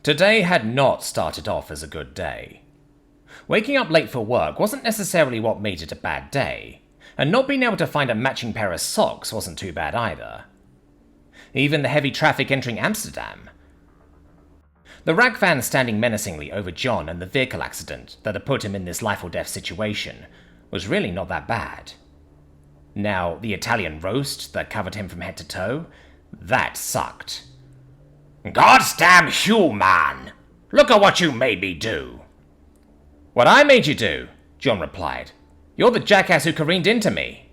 Today had not started off as a good day. Waking up late for work wasn't necessarily what made it a bad day, and not being able to find a matching pair of socks wasn't too bad either. Even the heavy traffic entering Amsterdam. The rag van standing menacingly over John and the vehicle accident that had put him in this life-or-death situation was really not that bad. Now, the Italian roast that covered him from head to toe, that sucked. "Goddamn Hugh, man! Look at what you made me do!" "What I made you do?" John replied. "You're the jackass who careened into me."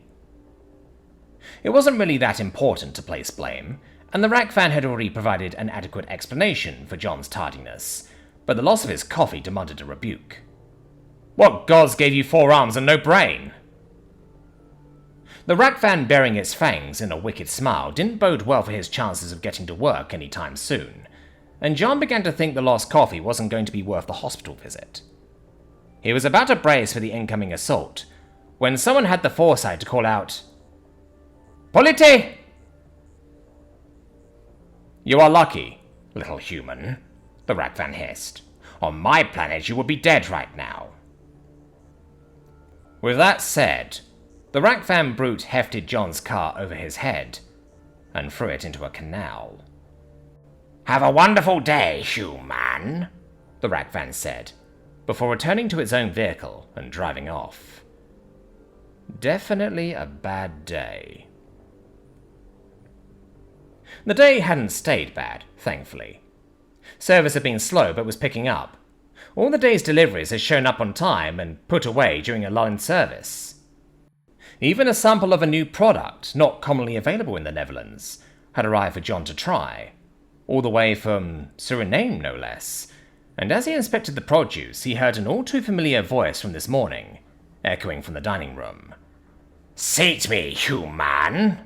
It wasn't really that important to place blame, and the rag fan had already provided an adequate explanation for John's tardiness, but the loss of his coffee demanded a rebuke. "What gods gave you 4 arms and no brain?" The rag fan baring its fangs in a wicked smile didn't bode well for his chances of getting to work any time soon, and John began to think the lost coffee wasn't going to be worth the hospital visit. He was about to brace for the incoming assault, when someone had the foresight to call out, "Polite!" "You are lucky, little human," the rag fan hissed. "On my planet you would be dead right now." With that said, the rag fan brute hefted John's car over his head and threw it into a canal. "Have a wonderful day, human," the rag fan said, before returning to its own vehicle and driving off. Definitely a bad day. The day hadn't stayed bad, thankfully. Service had been slow but was picking up. All the day's deliveries had shown up on time and put away during a lull in service. Even a sample of a new product, not commonly available in the Netherlands, had arrived for John to try, all the way from Suriname no less, and as he inspected the produce he heard an all too familiar voice from this morning, echoing from the dining room. "Seat me, human!"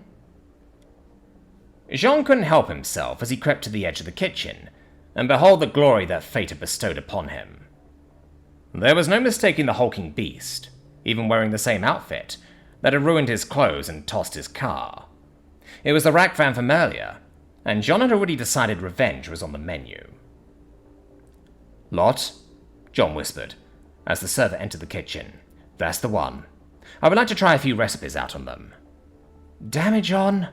Jean couldn't help himself as he crept to the edge of the kitchen, and behold the glory that fate had bestowed upon him. There was no mistaking the hulking beast, even wearing the same outfit, that had ruined his clothes and tossed his car. It was the rag van from earlier, and John had already decided revenge was on the menu. "Lot?" John whispered, as the server entered the kitchen. "That's the one. I would like to try a few recipes out on them." "Damn it, John,"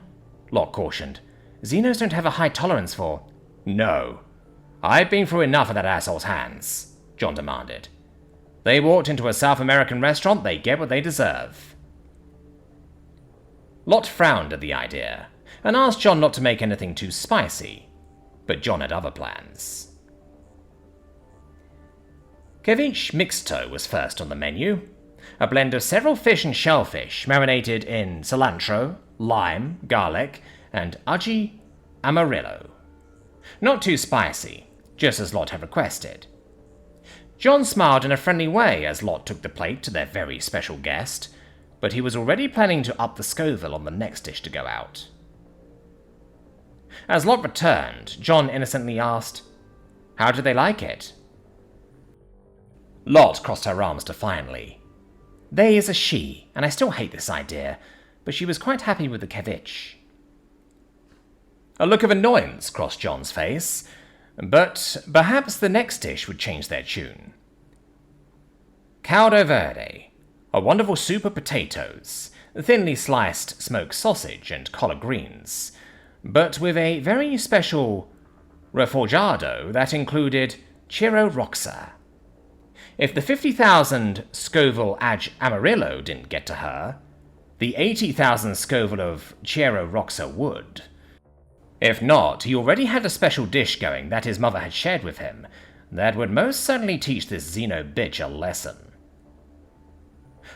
Lot cautioned. "Xenos don't have a high tolerance for—" "No. I've been through enough of that asshole's hands," John demanded. "They walked into a South American restaurant, they get what they deserve." Lot frowned at the idea, and asked John not to make anything too spicy, but John had other plans. Ceviche mixto was first on the menu, a blend of several fish and shellfish marinated in cilantro, lime, garlic, and ají amarillo. Not too spicy, just as Lot had requested. John smiled in a friendly way as Lot took the plate to their very special guest, but he was already planning to up the Scoville on the next dish to go out. As Lot returned, John innocently asked, "How did they like it?" Lot crossed her arms defiantly. "They is a she, and I still hate this idea, but she was quite happy with the ceviche." A look of annoyance crossed John's face, but perhaps the next dish would change their tune. Caldo verde, a wonderful soup of potatoes, thinly sliced smoked sausage and collard greens, but with a very special refogado that included chiro roxa. If the 50,000 Scoville Aj Amarillo didn't get to her, the 80,000 Scoville of chiro roxa would. If not, he already had a special dish going that his mother had shared with him that would most certainly teach this Xeno bitch a lesson.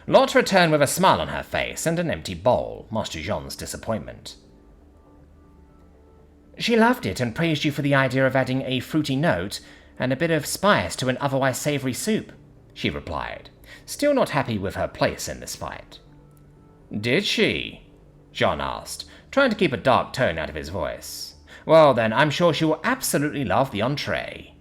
Lot returned with a smile on her face and an empty bowl, much to Jean's disappointment. "She loved it and praised you for the idea of adding a fruity note and a bit of spice to an otherwise savory soup," she replied, still not happy with her place in this fight. "Did she?" Jean asked, trying to keep a dark tone out of his voice. "Well then, I'm sure she will absolutely love the entree,"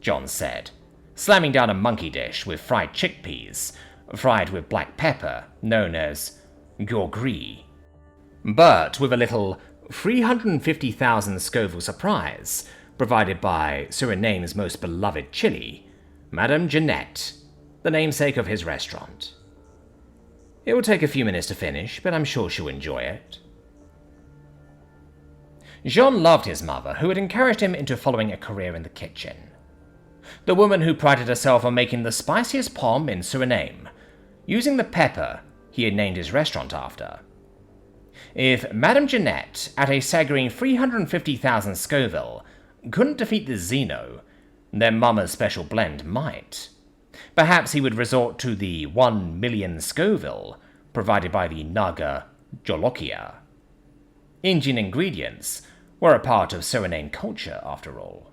John said, slamming down a monkey dish with fried chickpeas, fried with black pepper, known as gris, but with a little 350,000 Scoville surprise, provided by Suriname's most beloved chili, Madame Jeanette, the namesake of his restaurant. It will take a few minutes to finish, but I'm sure she'll enjoy it. Jean loved his mother, who had encouraged him into following a career in the kitchen. The woman who prided herself on making the spiciest pomme in Suriname, using the pepper he had named his restaurant after. If Madame Jeanette, at a staggering 350,000 Scoville, couldn't defeat the Zeno, then Mama's special blend might. Perhaps he would resort to the 1 million Scoville provided by the Naga Jolokia. Indian ingredients were a part of Suriname culture, after all.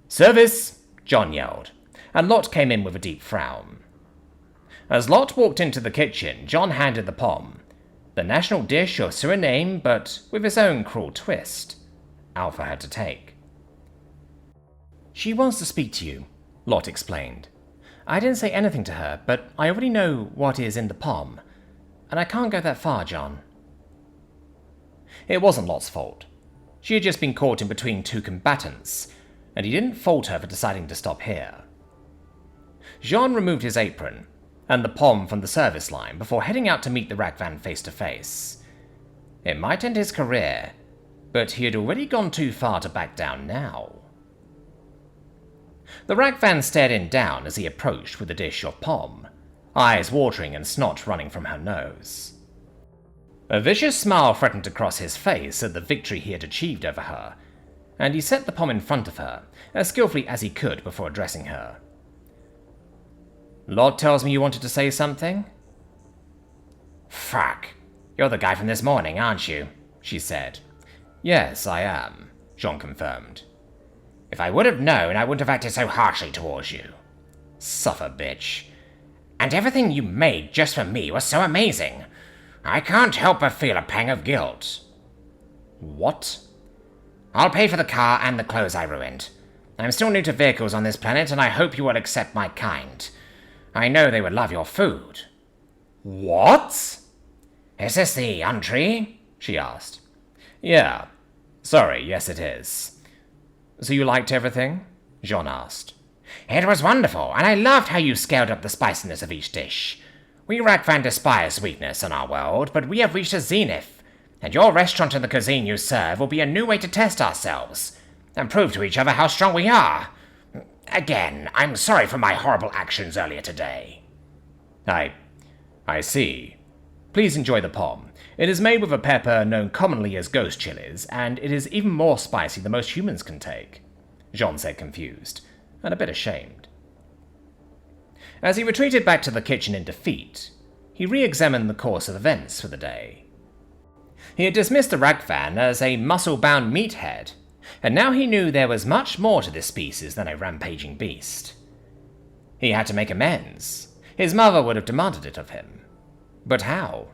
"Service!" John yelled, and Lot came in with a deep frown. As Lot walked into the kitchen, John handed the pomme, the national dish of Suriname, but with its own cruel twist. Alpha had to take. "She wants to speak to you," Lot explained. "I didn't say anything to her, but I already know what is in the pomme, and I can't go that far, John." It wasn't Lot's fault. She had just been caught in between two combatants, and he didn't fault her for deciding to stop here. Jean removed his apron and the pomme from the service line before heading out to meet the Rakvan face to face. It might end his career, but he had already gone too far to back down now. The Rakvan stared him down as he approached with a dish of pomme, eyes watering and snot running from her nose. A vicious smile threatened to cross his face at the victory he had achieved over her, and he set the pomme in front of her, as skillfully as he could before addressing her. "Lot tells me you wanted to say something?" "Fuck. You're the guy from this morning, aren't you?" she said. "Yes, I am," Jean confirmed. "If I would have known, I wouldn't have acted so harshly towards you. Suffer, bitch. And everything you made just for me was so amazing. I can't help but feel a pang of guilt." "What?" "I'll pay for the car and the clothes I ruined. I'm still new to vehicles on this planet, and I hope you will accept my kind. I know they would love your food." "What?" "Is this the entree?" she asked. "Yeah. Sorry, yes it is." "So you liked everything?" Jean asked. "It was wonderful, and I loved how you scaled up the spiciness of each dish. We Rakvan despise sweetness in our world, but we have reached a zenith, and your restaurant and the cuisine you serve will be a new way to test ourselves, and prove to each other how strong we are. Again, I'm sorry for my horrible actions earlier today." I see. Please enjoy the pomme. It is made with a pepper known commonly as ghost chilies, and it is even more spicy than most humans can take, Jean said, confused, and a bit ashamed. As he retreated back to the kitchen in defeat, he re-examined the course of events for the day. He had dismissed the Rakvan as a muscle-bound meathead, and now he knew there was much more to this species than a rampaging beast. He had to make amends. His mother would have demanded it of him. But how?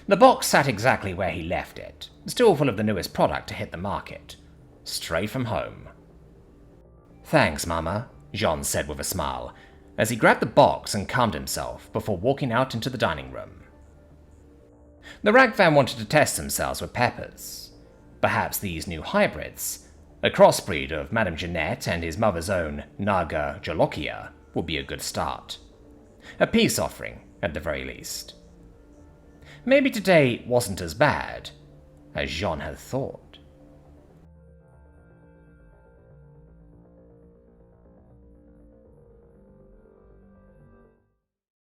The box sat exactly where he left it, still full of the newest product to hit the market. Straight from home. "Thanks, Mama," Jean said with a smile, as he grabbed the box and calmed himself before walking out into the dining room. The Rakvan wanted to test themselves with peppers. Perhaps these new hybrids, a crossbreed of Madame Jeanette and his mother's own Naga Jolokia, would be a good start. A peace offering, at the very least. Maybe today wasn't as bad as Jean had thought.